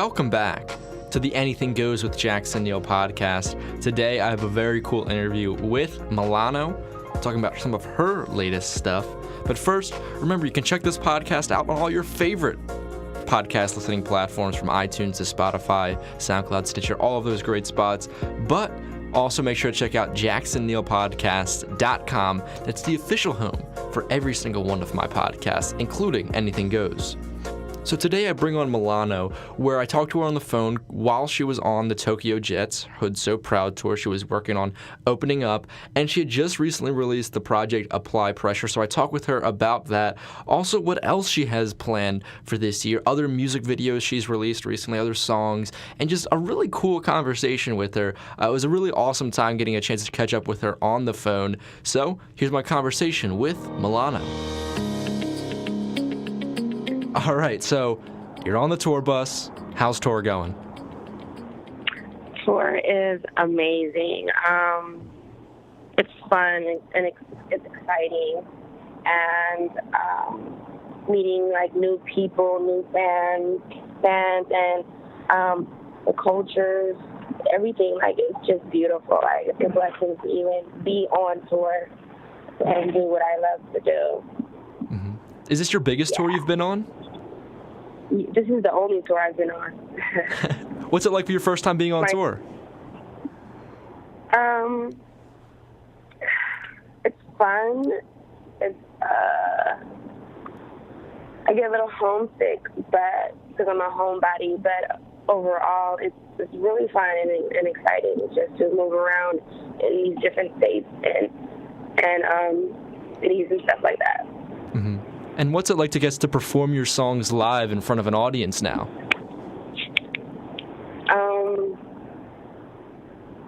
Welcome back to the Anything Goes with Jackson Neill podcast. Today I have a very cool interview with Milano, talking about some of her latest stuff. But first, remember you can check this podcast out on all your favorite podcast listening platforms, from iTunes to Spotify, SoundCloud, Stitcher, all of those great spots. But also make sure to check out jacksonneillpodcast.com. That's the official home for every single one of my podcasts, including Anything Goes. So today I bring on Milano, where I talked to her on the phone while she was on the Tokyo Jet's Hood So Proud tour. She was working on opening up, and she had just recently released the project Apply Pressure. So I talked with her about that. Also, what else she has planned for this year, other music videos she's released recently, other songs, and just a really cool conversation with her. It was a really awesome time getting a chance to catch up with her on the phone. So here's my conversation with Milano. All right, so you're on the tour bus. How's tour going? Tour is amazing. It's fun and it's exciting, and meeting like new people, new fans, and the cultures, everything. Like, it's just beautiful. Like, it's a blessing to even be on tour and do what I love to do. Mm-hmm. Is this your biggest tour you've been on? This is the only tour I've been on. What's it like for your first time being on tour? It's fun. It's I get a little homesick, but because I'm a homebody. But overall, it's really fun and exciting just to move around in these different states and cities and stuff like that. Mm-hmm. And what's it like to get to perform your songs live in front of an audience now?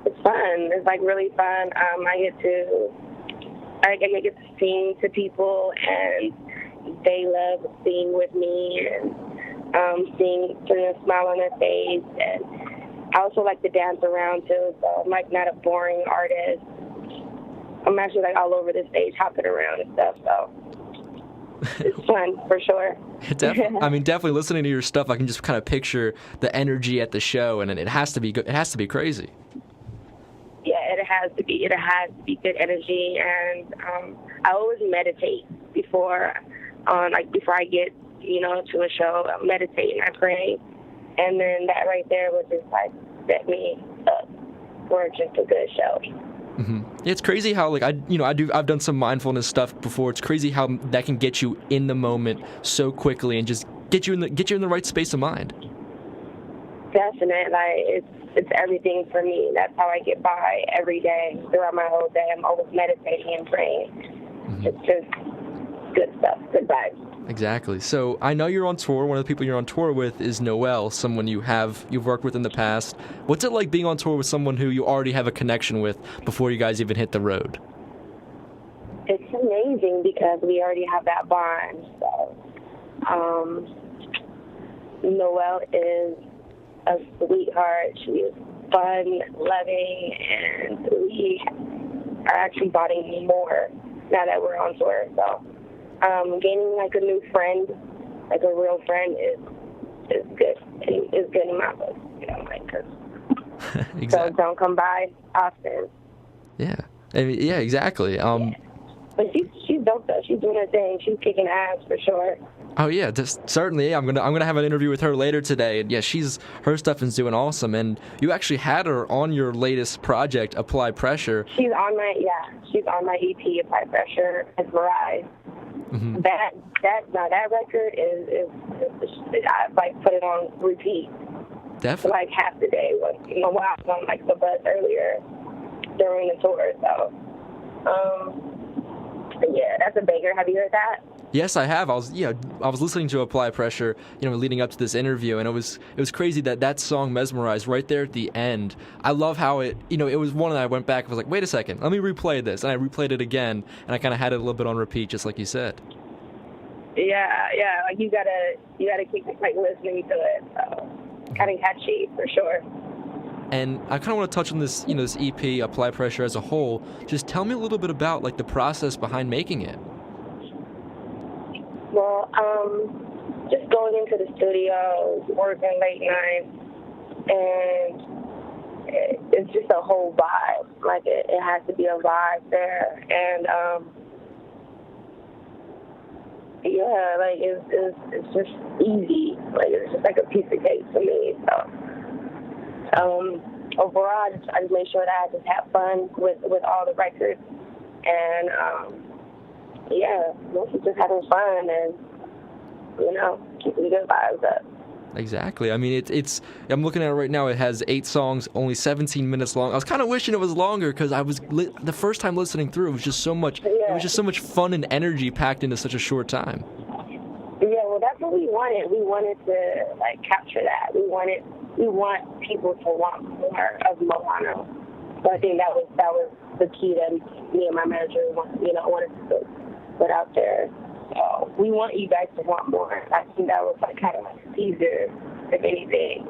It's fun. It's like really fun. I get to sing to people, and they love singing with me and seeing, putting a smile on their face. And I also like to dance around too. So I'm like not a boring artist. I'm actually like all over the stage, hopping around and stuff. So it's fun for sure. Definitely listening to your stuff, I can just kind of picture the energy at the show, and it has to be good. It has to be crazy. Yeah, it has to be. It has to be good energy, and I always meditate before I get to a show. I meditate and I pray, and then that right there would just like set me up for just a good show. Mm-hmm. It's crazy how I've done some mindfulness stuff before. It's crazy how that can get you in the moment so quickly and just get you in the right space of mind. Definitely, like it's everything for me. That's how I get by every day throughout my whole day. I'm always meditating and praying. Mm-hmm. It's just good stuff, good vibes. Exactly. So I know you're on tour. One of the people you're on tour with is Neill, someone you've worked with in the past. What's it like being on tour with someone who you already have a connection with before you guys even hit the road? It's amazing because we already have that bond. So, Neill is a sweetheart. She is fun, loving, and we are actually bonding more now that we're on tour. So, gaining like a new friend, like a real friend, is good. Is good in my book, because exactly. So don't come by often. Yeah, exactly. Yeah. But she's dope though. She's doing her thing. She's kicking ass for sure. Oh yeah, certainly. Yeah, I'm gonna have an interview with her later today. And yeah, her stuff is doing awesome. And you actually had her on your latest project, Apply Pressure. She's on my EP, Apply Pressure, Mesmerized. Mm-hmm. That record is I like put it on repeat. Definitely. For like half the day. While I was on like the bus earlier during the tour. So, yeah, that's a banger. Have you heard that? Yes, I have. I was listening to Apply Pressure, leading up to this interview, and it was crazy that song Mesmerized right there at the end. I love how it was one that I went back and was like, wait a second, let me replay this, and I replayed it again, and I kind of had it a little bit on repeat, just like you said. Yeah, like you gotta keep like listening to it. So kind of catchy for sure. And I kind of want to touch on this, this EP, Apply Pressure as a whole. Just tell me a little bit about like the process behind making it. Well, just going into the studio, working late nights, and it's just a whole vibe. Like, it has to be a vibe there. And, yeah, like, it's just easy. Like, it's just like a piece of cake for me. So, overall, I just made sure that I just have fun with all the records. And, yeah, mostly just having fun and, keeping good vibes up. Exactly. I mean, it's. I'm looking at it right now. It has 8 songs, only 17 minutes long. I was kind of wishing it was longer because the first time listening through, it was just so much. Yeah. It was just so much fun and energy packed into such a short time. Yeah, well, that's what we wanted. We wanted to capture that. We want people to want more of Milano. So I think that was the key that me and my manager wanted to put out there. So we want you guys to want more. I think that was kind of a teaser, if anything.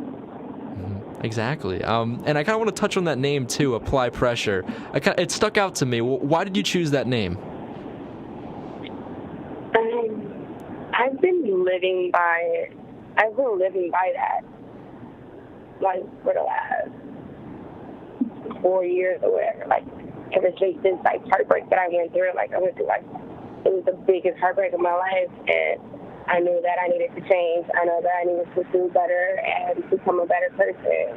Exactly. And I kind of want to touch on that name too, Apply Pressure. It stuck out to me. Why did you choose that name? I've been living by it. I've been living by that for the last 4 years or whatever. Ever since this heartbreak that I went through, it was the biggest heartbreak of my life, and I knew that I needed to change. I know that I needed to do better and become a better person.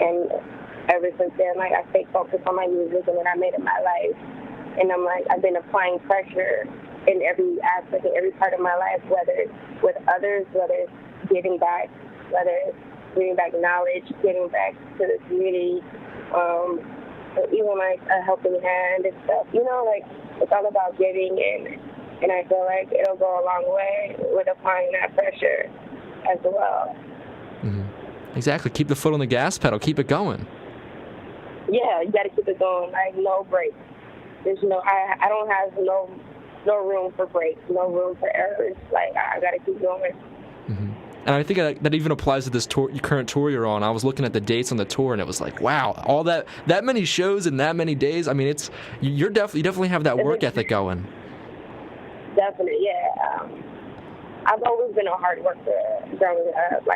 And ever since then, I stayed focused on my music and what I made in my life. And I've been applying pressure in every aspect, in every part of my life, whether it's with others, whether it's giving back, whether it's bringing back knowledge, giving back to the community, even a helping hand and stuff. It's all about giving, and I feel like it'll go a long way with applying that pressure as well. Mm-hmm. Exactly. Keep the foot on the gas pedal. Keep it going. Yeah, you got to keep it going. No breaks. There's I don't have no room for breaks, no room for errors. I got to keep going. Mm-hmm. And I think that even applies to this current tour you're on. I was looking at the dates on the tour, and it was wow, all that many shows in that many days. I mean, you definitely have that work ethic going. Definitely, yeah. I've always been a hard worker growing up.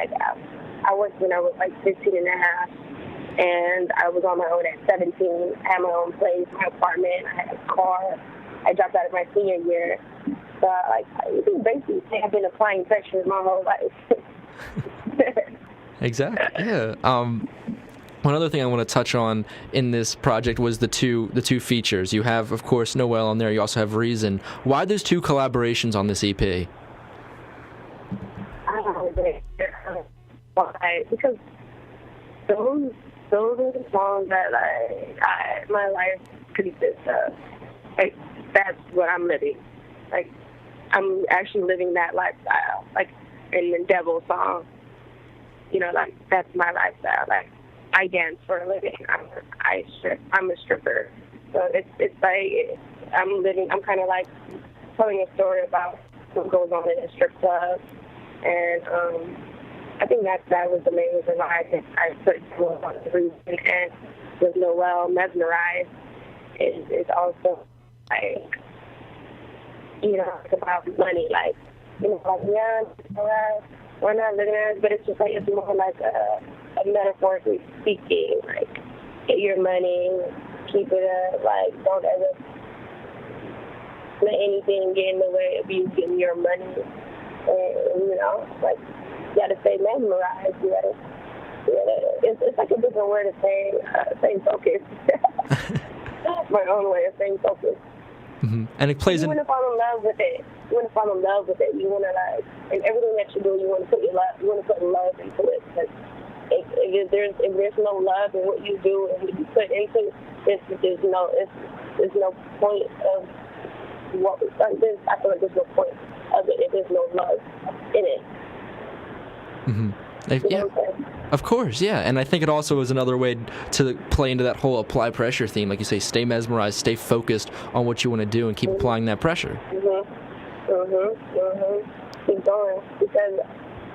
I worked when I was 15 and a half, and I was on my own at 17. I had my own place, my apartment. I had a car. I dropped out of my senior year. So, you can basically say I've been applying pressure my whole life. Exactly. Yeah. One other thing I want to touch on in this project was the two features. You have, of course, Noel on there. You also have Reason. Why there's 2 collaborations on this EP? I don't know why. Because those are the songs that my life consists of. That's what I'm living. I'm actually living that lifestyle. In the Devil song, that's my lifestyle. I dance for a living. I'm a stripper. So it's I'm kind of telling a story about what goes on in a strip club. And I think that was the main reason why I put Noel on the Reason. And with Noel, Mesmerized is also it's about money, yeah, we're not living at it, but it's just it's more a metaphorically speaking, get your money, keep it up, don't ever let anything get in the way of you getting your money, and, you gotta stay mesmerized, it's a different word of saying focused, my own way of saying focused. Mm-hmm. And it plays you want to fall in love with it. You want to fall in love with it. You want to in everything that you do, you want to put love into it. Because if there's no love in what you do and what you put into it, there's no point of what I feel like there's no point of it if there's no love in it. Mm-hmm. Yeah. Of course, yeah. And I think it also is another way to play into that whole apply pressure theme. Like you say, stay mesmerized, stay focused on what you want to do, and keep applying that pressure. Keep going, because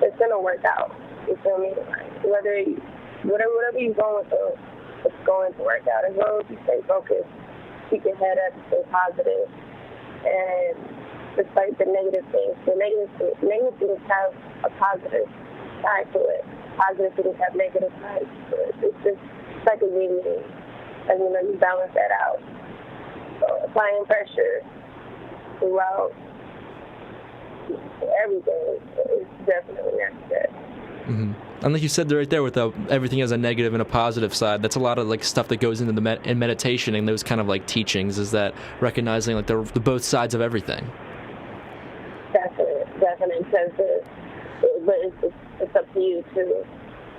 it's going to work out. You feel me? Whatever you're going through, it's going to work out. As long as you stay focused, keep your head up, stay positive, and despite the negative things. The negative things have a positive side to it. Positive things have negative sides to it. It's like a yin-yang. And, you balance that out. So applying pressure throughout everything is definitely necessary. Mm-hmm. And like you said right there, with everything has a negative and a positive side, that's a lot of like stuff that goes into in meditation and those kind of like teachings, is that recognizing like the both sides of everything. Definitely. But it's up to you to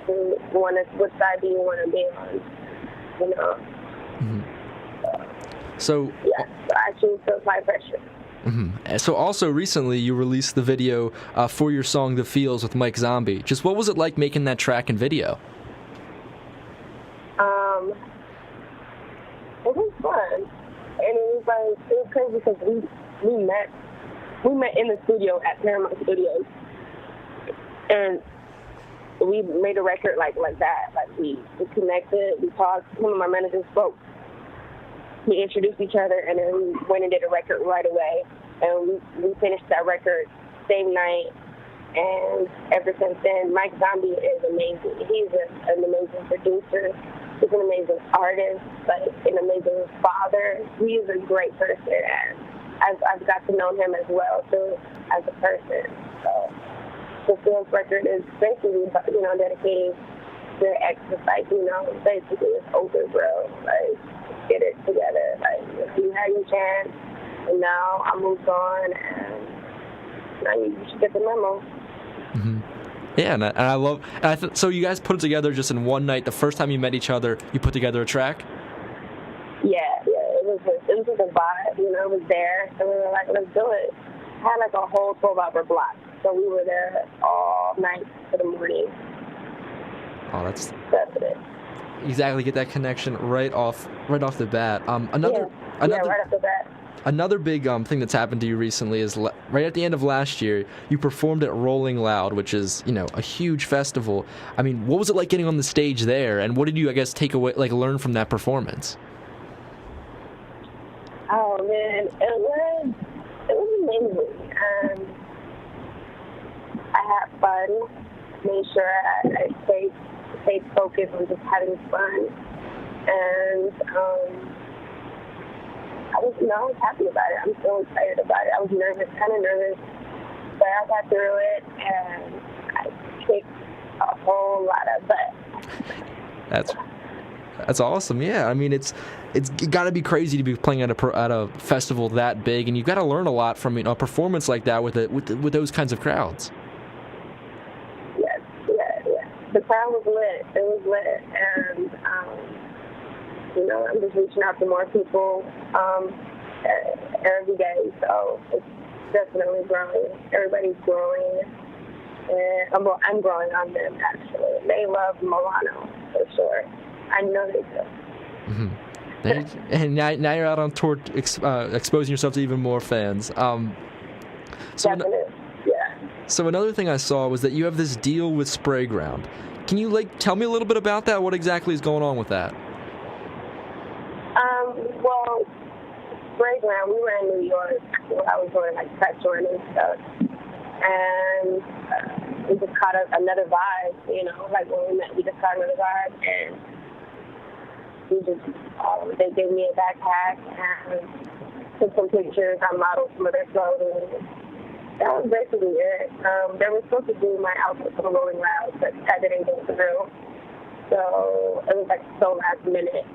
which side do you want to be on, Mm-hmm. So I choose to apply pressure. Mm-hmm. So also recently you released the video for your song The Feels with Mike Zombie. Just what was it like making that track and video? It was fun. And it was crazy because we met in the studio at Paramount Studios. And we made a record like that. Like we connected, we talked, some of my managers spoke. We introduced each other, and then we went and did a record right away. And we finished that record same night. And ever since then, Mike Zombie is amazing. He's an amazing producer. He's an amazing artist, like an amazing father. He's a great person, and I've got to know him as well too as a person. So the Feels record is basically, dedicating to exercise. Basically it's over, bro. Like, get it together. Like, you had your chance, and now I moved on, and now you should get the memo. Mm-hmm. Yeah, and I love. So you guys put it together just in one night. The first time you met each other, you put together a track. Yeah. It was just a vibe. It was there, so we were like, let's do it. Had like a whole 12-hour block, so we were there all night to the morning. Oh, that's it. Exactly, get that connection right off the bat. Right off the bat. Another big thing that's happened to you recently is right at the end of last year, you performed at Rolling Loud, which is, a huge festival. I mean, what was it like getting on the stage there, and what did you, I guess, take away, like, learn from that performance? Oh man, it was amazing. I had fun. Made sure I stayed focused on just having fun, and I was happy about it. I'm so excited about it. I was kind of nervous, but I got through it, and I kicked a whole lot of butt. That's awesome. Yeah, I mean, it's got to be crazy to be playing at a festival that big, and you've got to learn a lot from a performance like that with those kinds of crowds. Yes. The crowd was lit. It was lit, and I'm just reaching out to more people every day, so it's definitely growing. Everybody's growing, and I'm growing on them, actually. They love Milano, for sure. I know they do. Mm-hmm. And now you're out on tour, exposing yourself to even more fans. Definitely, So another thing I saw was that you have this deal with Sprayground. Can you tell me a little bit about that? What exactly is going on with that? Well, Sprayground, we were in New York where I was doing press touring and stuff, and we just caught another vibe. When we met, we just caught another vibe, and they gave me a backpack and took some pictures. I modeled some of their clothing. That was basically it. They were supposed to do my outfit for the Rolling Loud, but that didn't go through. So it was so last minute.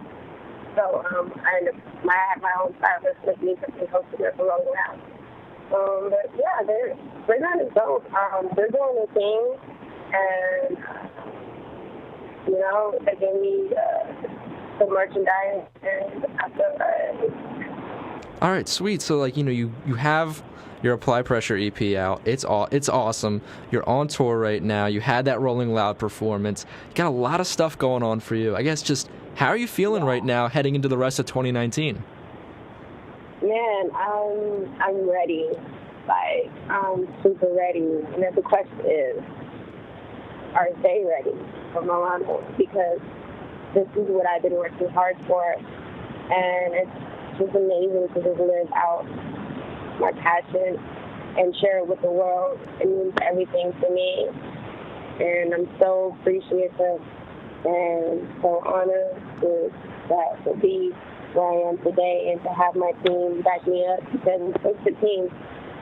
So I had my own stylist make me something posted there for Rolling Loud. But yeah, they're not as dope. They're doing their thing, and they gave me some merchandise, and I feel good. All right, sweet. So you have your Apply Pressure EP out. It's awesome. You're on tour right now. You had that Rolling Loud performance. You got a lot of stuff going on for you. I guess just how are you feeling right now heading into the rest of 2019? Man, I'm ready. I'm super ready. And then the question is, are they ready for Milano? Because this is what I've been working hard for. And it's just amazing to just live out my passion and share it with the world. It means everything to me. And I'm so appreciative and so honored to be where I am today and to have my team back me up, because it takes a team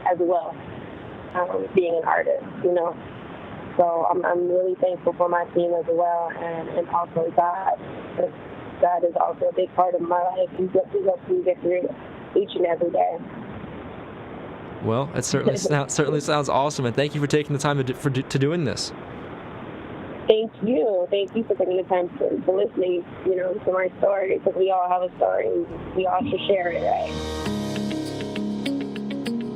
as well, being an artist, you know. So I'm really thankful for my team as well, and also God. God is also a big part of my life. He helps me get through each and every day. Well, it certainly sounds awesome, and thank you for taking the time to doing this. Thank you. Thank you for taking the time to listening, you know, to my story, because we all have a story. We all should share it, right?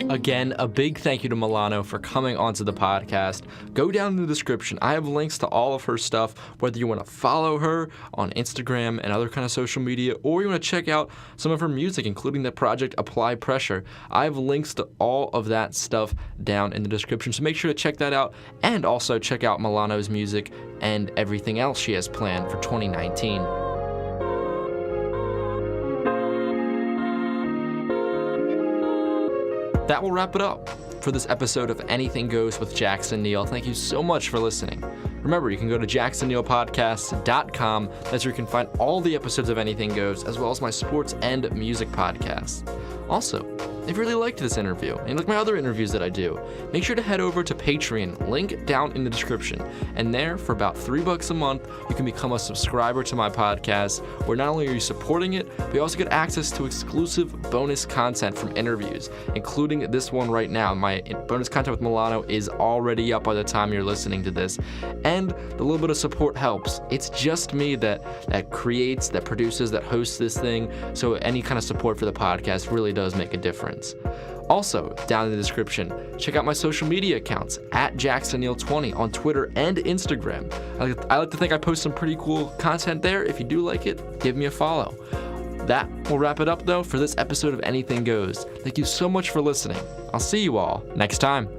Again, a big thank you to Milano for coming onto the podcast. Go down in the description. I have links to all of her stuff, whether you want to follow her on Instagram and other kind of social media, or you want to check out some of her music, including the project Apply Pressure. I have links to all of that stuff down in the description, so make sure to check that out, and also check out Milano's music and everything else she has planned for 2019. That will wrap it up for this episode of Anything Goes with Jackson Neill. Thank you so much for listening. Remember, you can go to jacksonneillpodcasts.com. That's where you can find all the episodes of Anything Goes, as well as my sports and music podcasts. Also, if you really liked this interview, and like my other interviews that I do, make sure to head over to Patreon, link down in the description. And there, for about $3 a month, you can become a subscriber to my podcast, where not only are you supporting it, but you also get access to exclusive bonus content from interviews, including this one right now. My bonus content with Milano is already up by the time you're listening to this, and the little bit of support helps. It's just me that creates, that produces, that hosts this thing, so any kind of support for the podcast really does make a difference. Also, down in the description, check out my social media accounts at JacksonNeill20 on Twitter and Instagram. I like to think I post some pretty cool content there. If you do like it, give me a follow. That will wrap it up, though, for this episode of Anything Goes. Thank you so much for listening. I'll see you all next time.